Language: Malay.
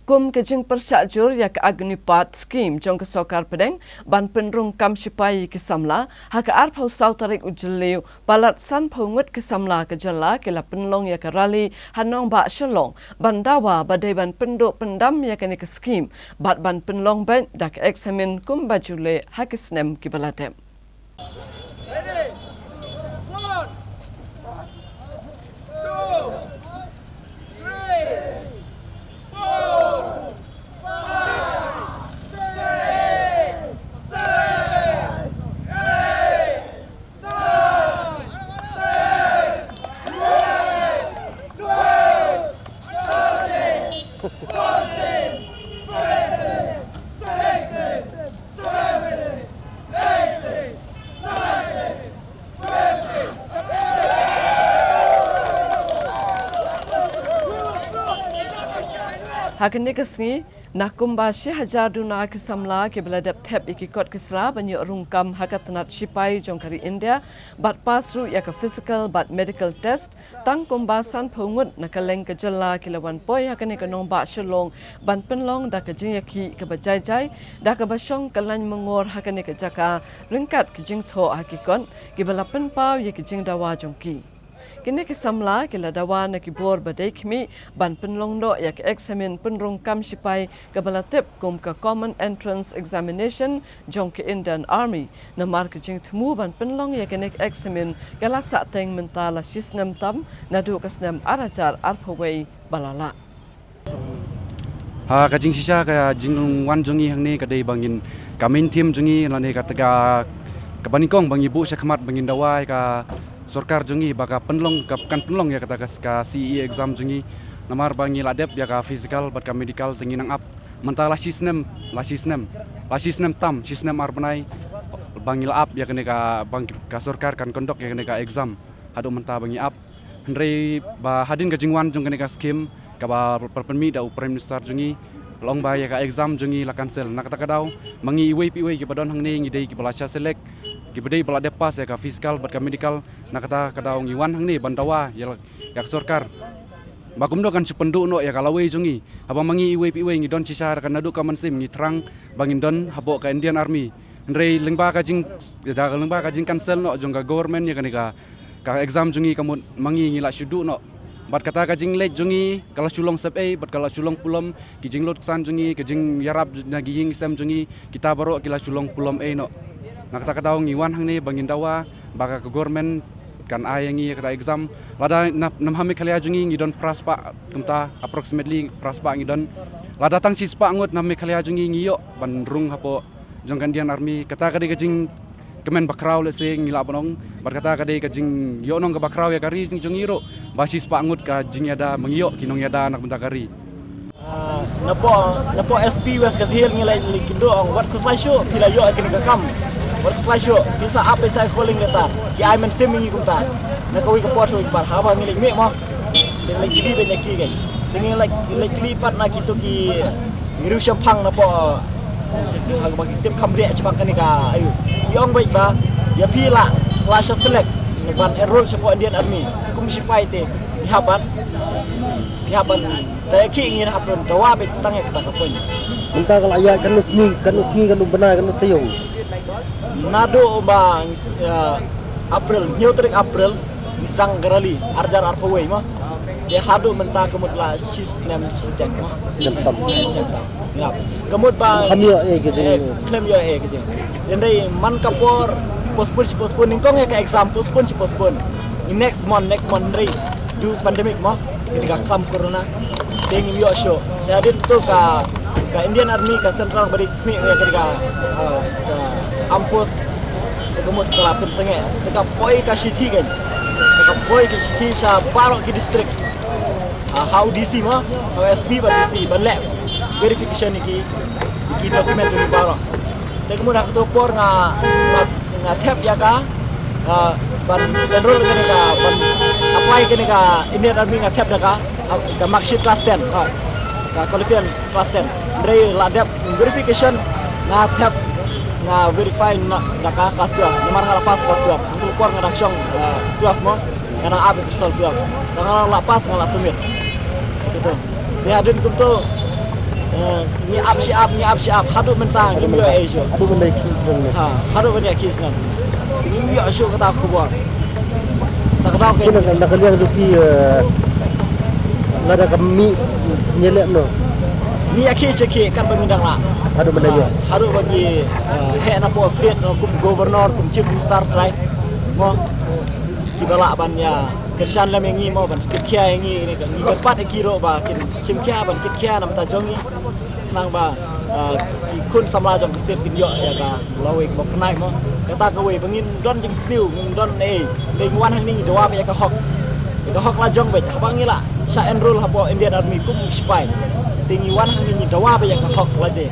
Kum kejing persyakjur ya ke agnipat skim jong ke sokar pedeng ban penrung kam sipai ke samla ha ke arpau sau tarik ujeliu palat san pungut ke samla ke jala ke la penlong ya ke rali hanong ba shalong ban dawa badai ban penduk pendam ya ke ni ke skim bat ban penlong ban dak eksamen kum bajule ha ke snem ke baladem. Ready? 1, 2, 3, 4, 5, 6, 7, 8, 9, 10, 11, 12, 13, 14, 15, 16, 17, 18, 19, 20. Hakini kesni nakum bashi hajar duna ke samla ke beladap tap ikikot kisra banyak rungkam hakatanat sipai jongkari India bat pasru ya ke physical bat medical test tang kumbasan pungut nakaleng ke jala kilawan poi hakini ke nomba shalong ban penlong da ke jingyaki ke bajai da ke basyong kalan mengor hakini ke jaka ringkat ke jingtho hakikon ke balapen pau ya ke jingdawa jongki. Kini kesamla kila dawa na kibor badai kami ban penlong do ya ke eksamen penrung kam sipai ke balatip kum ke common entrance examination jong ke Indian Army na mar ke jing temu ban penlong ya ke nek eksamen kala sa teng mentala sisnem tam na du kasnem arajar arpawai balala. Ha kajing sisa ka jing wan jungi hang ni kadai bangin kamin tim jungi lane kataga kabanikong bang ibu sakmat bangin dawai ka Sorkar jungi baka penlong kan penlong ya kata ka CE exam jungi namar bangi ladep ya ka physical bat ka medical tinggi nang up mentala sisnem tam sisnem arbanai bangi up ya kene ka bang ka sorkar kan kondok ya kene ka exam hadu menta bangi up hendrei ba hadin ka jingwan jung kene ka skim ka ba perpenmi da prime minister jungi long ba ya ka exam jungi la cancel nak kata kadau mangi iwe ke badon hang ni ngidei ki balasya selek Gibadai balade pas ya ka fiskal bat ka medical nakata kadaong iwan hang ni bandawa ya sorkar bakum do kan supendu no ya kalawe jungi haba mangi iwe ngi don cisar kan nadu ka mansim ngi terang bangin don habo ka Indian Army ndrei lengba ka jing da lengba ka jing cancel no jong ka government ya ka exam jungi kamun mangi ngi la syudu no bat kata ka jing late jungi kala sulong sep bat kala sulong pulom ki jing lot san jungi ke jing yarab nagi jing sem jungi kita baro kila sulong pulom no nakata kadaong iwan hang ni bangin dawa baka ke government kan ayangi kata exam lada nam hami khalia jungi ngidon praspa kumta approximately praspa ngidon lada tang sispa ngut nam khalia jungi ngiyo bandrung hapo jongkan Indian Army kata kadi kajing kemen bakraw le se ngila bonong berkata kadi kajing yo nong ke bakraw ya kari jungi ro basis pa ngut ka jing yada mengiyo kinong yada nak bentar kari napo SP wes kazil ngilai likindo ang wat kuslaisho pila yo akin kakam wat kuslaisho bisa apa saya calling letar ki ai men semingi kumta na kawi ka poso ikbar haba ngilai me mo ngilai kili be nyaki gai ngilai kili pat na kito ki ngiru champang napo hang bagi tim kamre cepak kan ka ayu ki ong baik ba ya pila lasha select ban enroll sepo Indian Army kum sipai te dihaban Taya ki ingin hapun tawa be tangya kata kapoin. Mentang kalau ayah kanu sengi kanu benar kanu tayung. Nado ba April, new tarik April misrang garali arjar arpawai mah. Dia hadu mentang kemud la sis nem setek mah. Sentam. Ya. Kemud ba Kami kerja. Claim yo kerja. Dendai man kapor postpone ningkong ya ke exam postpone. In next month dendai do pandemic mah. Ketika klam corona tengi yo show jadi tu ka Indian Army ka Central bari mi ya ketika ampos kemud kelapin senge ketika poi ka city kan ketika poi ka city sa baro ki district how DC ma how SP ba DC ba lab verification iki document ni baro kemud aku tu por nga tap ya ka ban enroll kene ka ban apply kene ka Indian Army nga tap ka marksheet class 10 ka qualification class 10 ndrei ladap verification nga tap nga verify na ka class 12 nomor nga pas class 12 tu por nga daksyong 12 mo nga na abot result 12 nga la pas nga la submit gitu dia adin kum tu ni up hadu mentang ni mio Asia Aduh benda kisah ni. ha hadu banyak kes nan ni mio Asia kata aku buat tak tahu Kau ke nak kalian rupi nggak ada kami nyelek no. ni kes kan bangindang lah Aduh benda dia. haru bagi head na po state no kum governor kum chief minister right mo kibala ban ya kersan lam yangi mo ban skikya yangi ni kepat kiro ba kin simkya ban kikya nam ta jongi nang ba ki kun samla jong state kin yo ya ka lawe mo knai mo kata ka we bangin don jing sniu don leng wan hang ni doa ba ya ka hok la jong ba bangi la sa enroll hapo Indian Army kum spy tingi wan hang ni doa ba ya ka hok la de